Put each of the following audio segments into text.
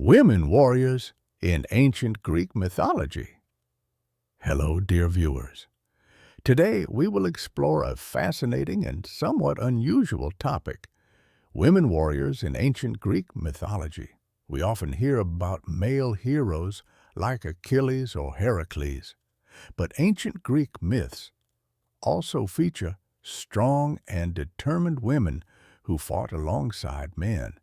Women warriors in ancient Greek mythology. Hello, dear viewers. Today we will explore a fascinating and somewhat unusual topic, women warriors in ancient Greek mythology. We often hear about male heroes like Achilles or Heracles, but ancient Greek myths also feature strong and determined women who fought alongside men.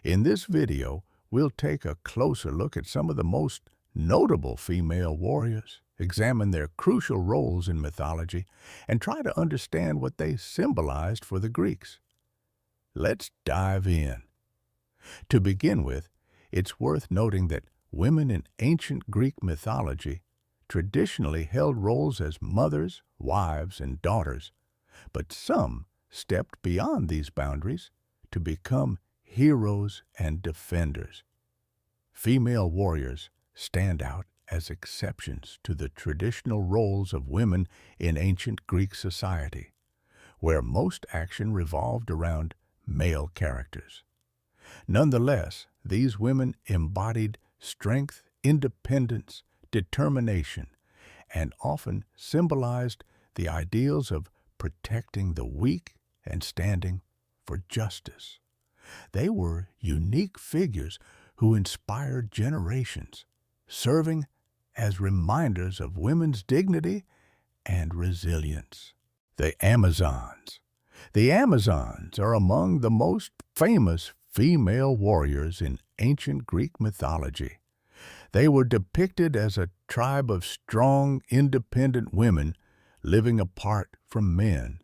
In this video, we'll take a closer look at some of the most notable female warriors, examine their crucial roles in mythology, and try to understand what they symbolized for the Greeks. Let's dive in. To begin with, it's worth noting that women in ancient Greek mythology traditionally held roles as mothers, wives, and daughters, but some stepped beyond these boundaries to become heroes and defenders. Female warriors stand out as exceptions to the traditional roles of women in ancient Greek society, where most action revolved around male characters. Nonetheless, these women embodied strength, independence, determination, and often symbolized the ideals of protecting the weak and standing for justice. They were unique figures who inspired generations, serving as reminders of women's dignity and resilience. The Amazons. The Amazons are among the most famous female warriors in ancient Greek mythology. They were depicted as a tribe of strong, independent women living apart from men.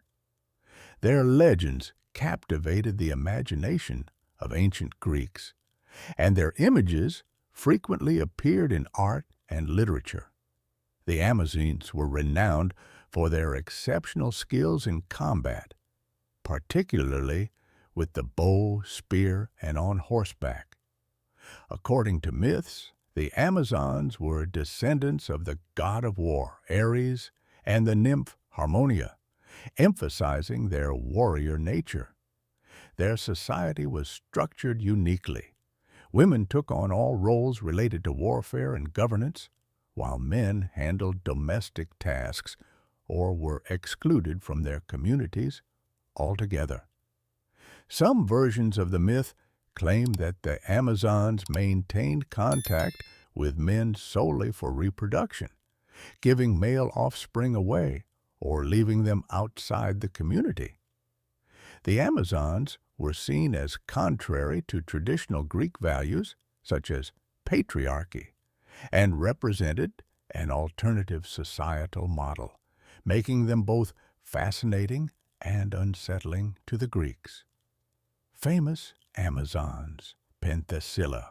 Their legends captivated the imagination of ancient Greeks, and their images frequently appeared in art and literature. The Amazons were renowned for their exceptional skills in combat, particularly with the bow, spear, and on horseback. According to myths, the Amazons were descendants of the god of war, Ares, and the nymph Harmonia, emphasizing their warrior nature. Their society was structured uniquely. Women took on all roles related to warfare and governance, while men handled domestic tasks or were excluded from their communities altogether. Some versions of the myth claim that the Amazons maintained contact with men solely for reproduction, giving male offspring away or leaving them outside the community. The Amazons were seen as contrary to traditional Greek values, such as patriarchy, and represented an alternative societal model, making them both fascinating and unsettling to the Greeks. Famous Amazons. Penthesilea.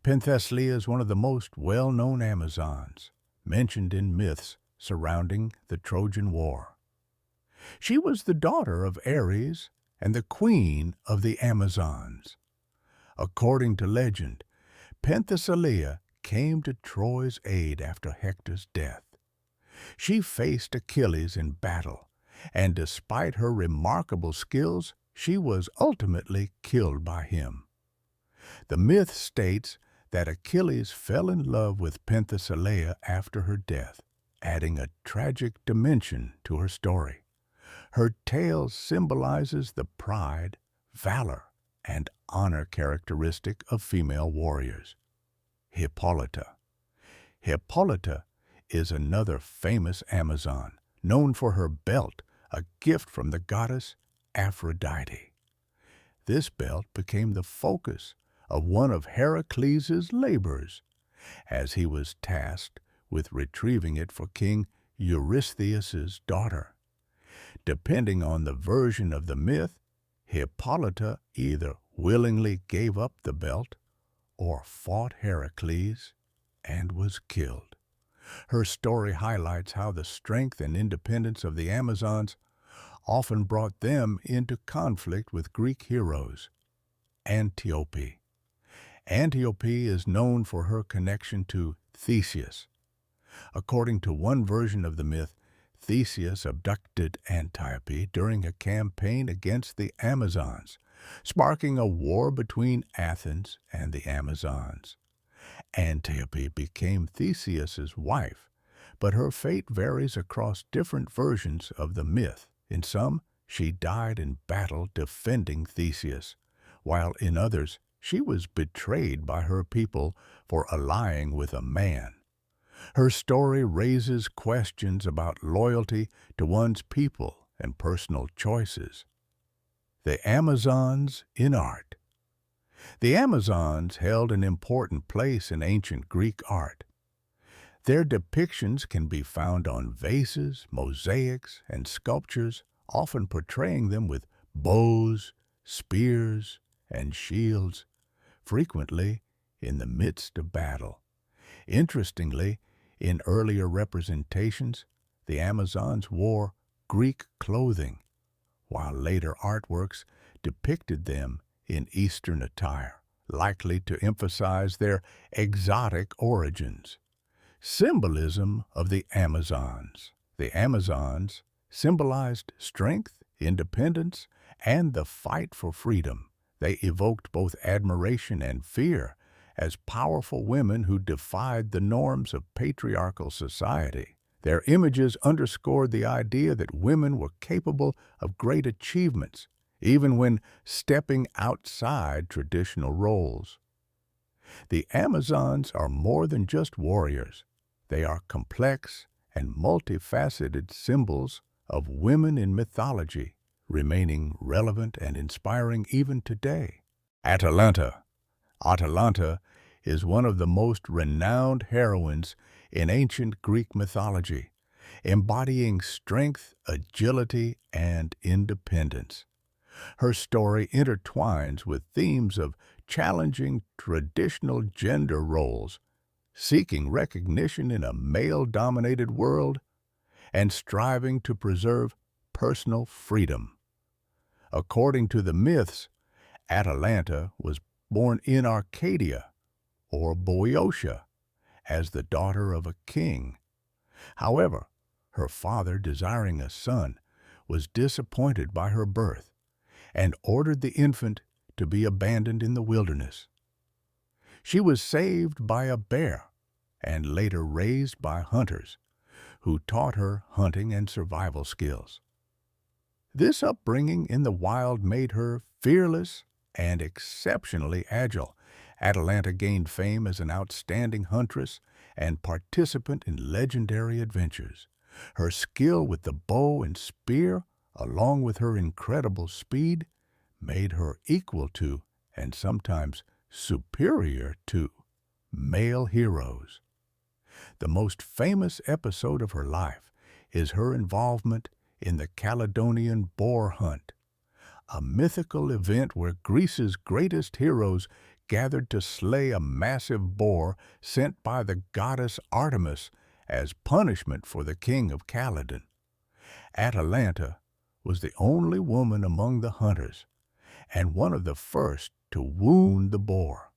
Penthesilea is one of the most well-known Amazons, mentioned in myths surrounding the Trojan War. She was the daughter of Ares and the queen of the Amazons. According to legend, Penthesilea came to Troy's aid after Hector's death. She faced Achilles in battle, and despite her remarkable skills, she was ultimately killed by him. The myth states that Achilles fell in love with Penthesilea after her death, adding a tragic dimension to her story. Her tale symbolizes the pride, valor, and honor characteristic of female warriors. Hippolyta. Hippolyta is another famous Amazon, known for her belt, a gift from the goddess Aphrodite. This belt became the focus of one of Heracles' labors, as he was tasked with retrieving it for King Eurystheus' daughter. Depending on the version of the myth, Hippolyta either willingly gave up the belt or fought Heracles and was killed. Her story highlights how the strength and independence of the Amazons often brought them into conflict with Greek heroes. Antiope. Antiope is known for her connection to Theseus. According to one version of the myth, Theseus abducted Antiope during a campaign against the Amazons, sparking a war between Athens and the Amazons. Antiope became Theseus's wife, but her fate varies across different versions of the myth. In some, she died in battle defending Theseus, while in others, she was betrayed by her people for allying with a man. Her story raises questions about loyalty to one's people and personal choices. The Amazons in art. The Amazons held an important place in ancient Greek art. Their depictions can be found on vases, mosaics, and sculptures, often portraying them with bows, spears, and shields, frequently in the midst of battle. Interestingly, in earlier representations, the Amazons wore Greek clothing, while later artworks depicted them in Eastern attire, likely to emphasize their exotic origins. Symbolism of the Amazons. The Amazons symbolized strength, independence, and the fight for freedom. They evoked both admiration and fear as powerful women who defied the norms of patriarchal society. Their images underscored the idea that women were capable of great achievements, even when stepping outside traditional roles. The Amazons are more than just warriors. They are complex and multifaceted symbols of women in mythology, remaining relevant and inspiring even today. Atalanta. Atalanta is one of the most renowned heroines in ancient Greek mythology, embodying strength, agility, and independence. Her story intertwines with themes of challenging traditional gender roles, seeking recognition in a male-dominated world, and striving to preserve personal freedom. According to the myths, Atalanta was born in Arcadia, or Boeotia, as the daughter of a king. However, her father, desiring a son, was disappointed by her birth and ordered the infant to be abandoned in the wilderness. She was saved by a bear and later raised by hunters who taught her hunting and survival skills. This upbringing in the wild made her fearless and exceptionally agile. Atalanta gained fame as an outstanding huntress and participant in legendary adventures. Her skill with the bow and spear, along with her incredible speed, made her equal to, and sometimes superior to, male heroes. The most famous episode of her life is her involvement in the Caledonian boar hunt, a mythical event where Greece's greatest heroes gathered to slay a massive boar sent by the goddess Artemis as punishment for the king of Caledon. Atalanta was the only woman among the hunters and one of the first to wound the boar.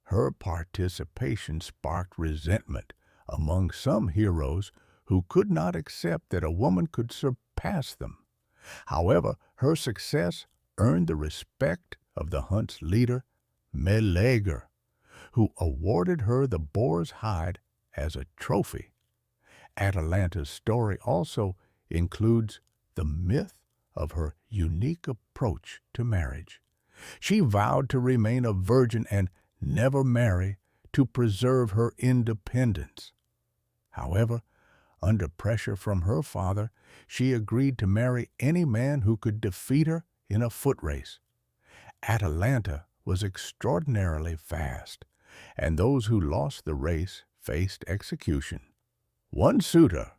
Her participation sparked resentment among some heroes who could not accept that a woman could surpass them. However, her success earned the respect of the hunt's leader, Meleager, who awarded her the boar's hide as a trophy. Atalanta's story also includes the myth of her unique approach to marriage. She vowed to remain a virgin and never marry to preserve her independence. However, under pressure from her father, she agreed to marry any man who could defeat her in a foot race. Atalanta was extraordinarily fast, and those who lost the race faced execution. One suitor,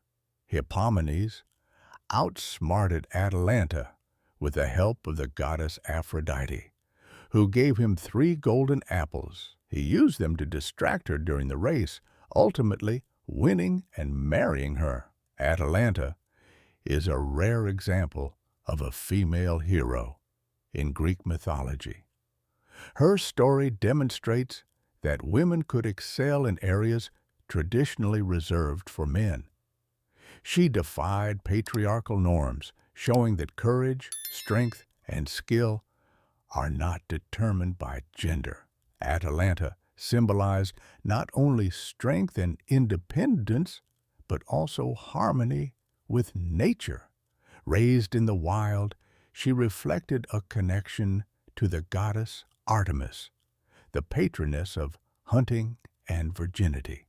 Hippomenes, outsmarted Atalanta with the help of the goddess Aphrodite, who gave him 3 golden apples. He used them to distract her during the race, ultimately winning and marrying her. Atalanta is a rare example of a female hero in Greek mythology. Her story demonstrates that women could excel in areas traditionally reserved for men. She defied patriarchal norms, showing that courage, strength, and skill are not determined by gender. Atalanta symbolized not only strength and independence, but also harmony with nature. Raised in the wild, she reflected a connection to the goddess Artemis, the patroness of hunting and virginity.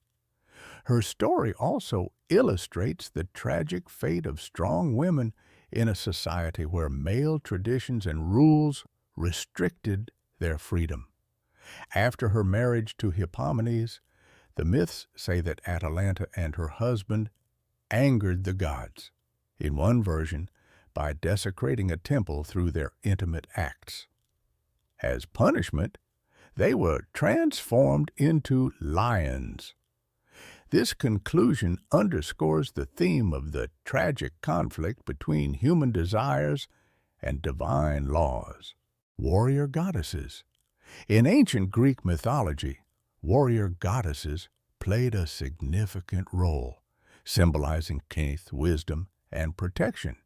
Her story also illustrates the tragic fate of strong women in a society where male traditions and rules restricted their freedom. After her marriage to Hippomenes, the myths say that Atalanta and her husband angered the gods, in one version, by desecrating a temple through their intimate acts. As punishment, they were transformed into lions. This conclusion underscores the theme of the tragic conflict between human desires and divine laws. Warrior goddesses. In ancient Greek mythology, warrior goddesses played a significant role, symbolizing strength, wisdom, and protection.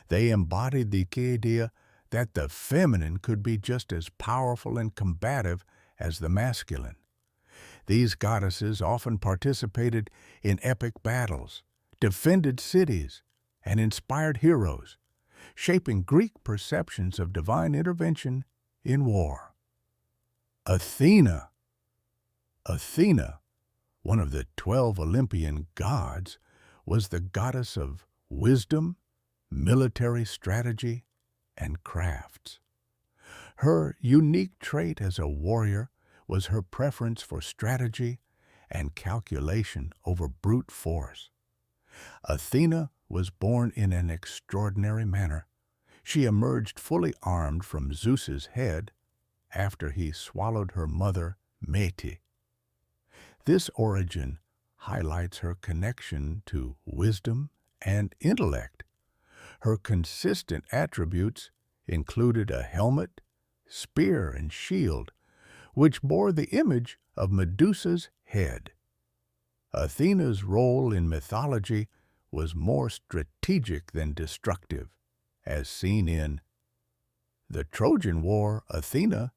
They embodied the idea that the feminine could be just as powerful and combative as the masculine. These goddesses often participated in epic battles, defended cities, and inspired heroes, shaping Greek perceptions of divine intervention in war. Athena. Athena, one of the 12 Olympian gods, was the goddess of wisdom, military strategy, and crafts. Her unique trait as a warrior was her preference for strategy and calculation over brute force. Athena was born in an extraordinary manner. She emerged fully armed from Zeus's head after he swallowed her mother, Métis. This origin highlights her connection to wisdom and intellect. Her consistent attributes included a helmet, spear, and shield, which bore the image of Medusa's head. Athena's role in mythology was more strategic than destructive, as seen in the Trojan War. Athena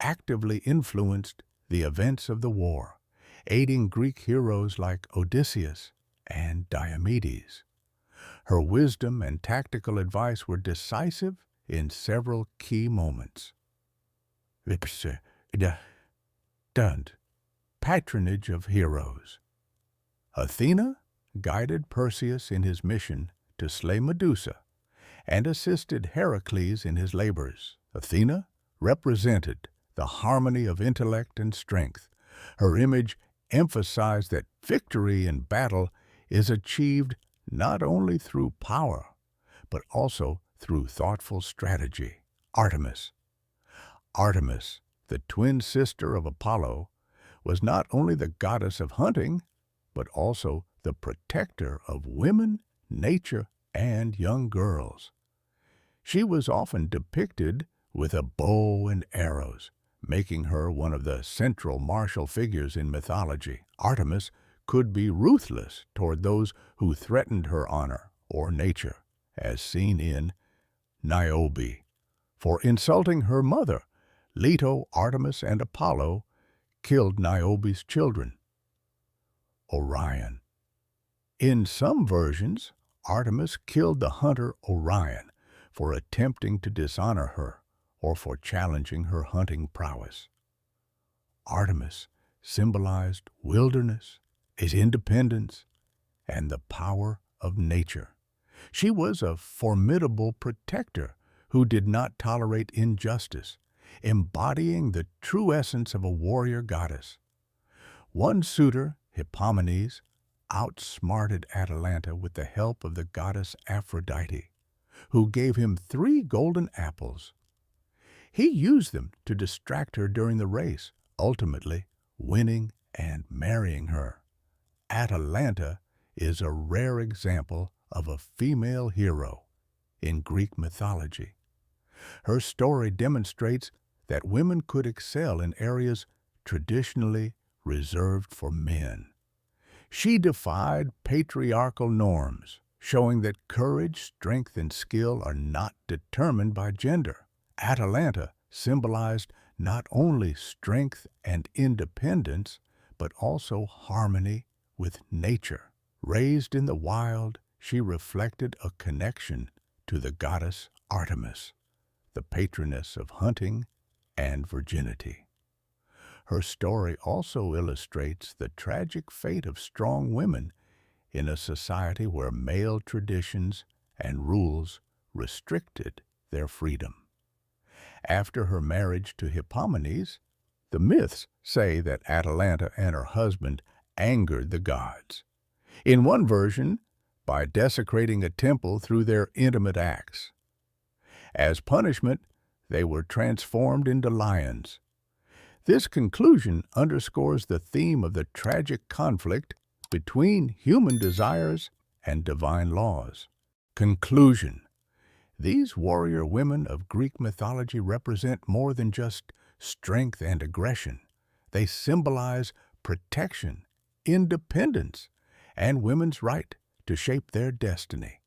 actively influenced the events of the war, aiding Greek heroes like Odysseus and Diomedes. Her wisdom and tactical advice were decisive in several key moments. Patronage of heroes. Athena guided Perseus in his mission to slay Medusa and assisted Heracles in his labors. Athena represented the harmony of intellect and strength. Her image emphasized that victory in battle is achieved not only through power, but also through thoughtful strategy. Artemis. Artemis, the twin sister of Apollo, was not only the goddess of hunting, but also the protector of women, nature, and young girls. She was often depicted with a bow and arrows, making her one of the central martial figures in mythology. Artemis could be ruthless toward those who threatened her honor or nature, as seen in Niobe. For insulting her mother, Leto, Artemis, and Apollo killed Niobe's children. Orion. In some versions, Artemis killed the hunter Orion for attempting to dishonor her or for challenging her hunting prowess. Artemis symbolized wilderness, its independence, and the power of nature. She was a formidable protector who did not tolerate injustice, embodying the true essence of a warrior goddess. One suitor, Hippomenes, outsmarted Atalanta with the help of the goddess Aphrodite, who gave him 3 golden apples. He used them to distract her during the race, ultimately winning and marrying her. Atalanta is a rare example of a female hero in Greek mythology. Her story demonstrates that women could excel in areas traditionally reserved for men. She defied patriarchal norms, showing that courage, strength, and skill are not determined by gender. Atalanta symbolized not only strength and independence, but also harmony with nature. Raised in the wild, she reflected a connection to the goddess Artemis, the patroness of hunting and virginity. Her story also illustrates the tragic fate of strong women in a society where male traditions and rules restricted their freedom. After her marriage to Hippomenes, the myths say that Atalanta and her husband angered the gods. In one version, by desecrating a temple through their intimate acts. As punishment, they were transformed into lions. This conclusion underscores the theme of the tragic conflict between human desires and divine laws. Conclusion. These warrior women of Greek mythology represent more than just strength and aggression. They symbolize protection, independence, and women's right to shape their destiny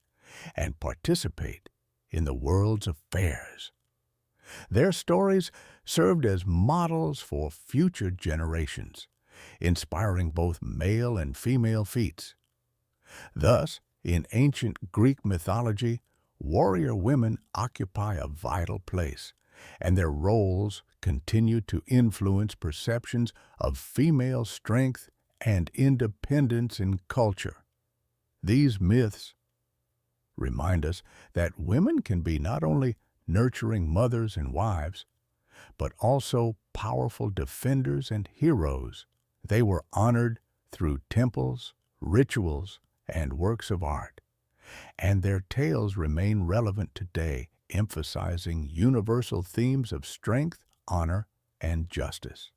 and participate in the world's affairs. Their stories served as models for future generations, inspiring both male and female feats. Thus, in ancient Greek mythology, warrior women occupy a vital place, and their roles continue to influence perceptions of female strength and independence in culture. These myths remind us that women can be not only nurturing mothers and wives, but also powerful defenders and heroes. They were honored through temples, rituals, and works of art, and their tales remain relevant today, emphasizing universal themes of strength, honor, and justice.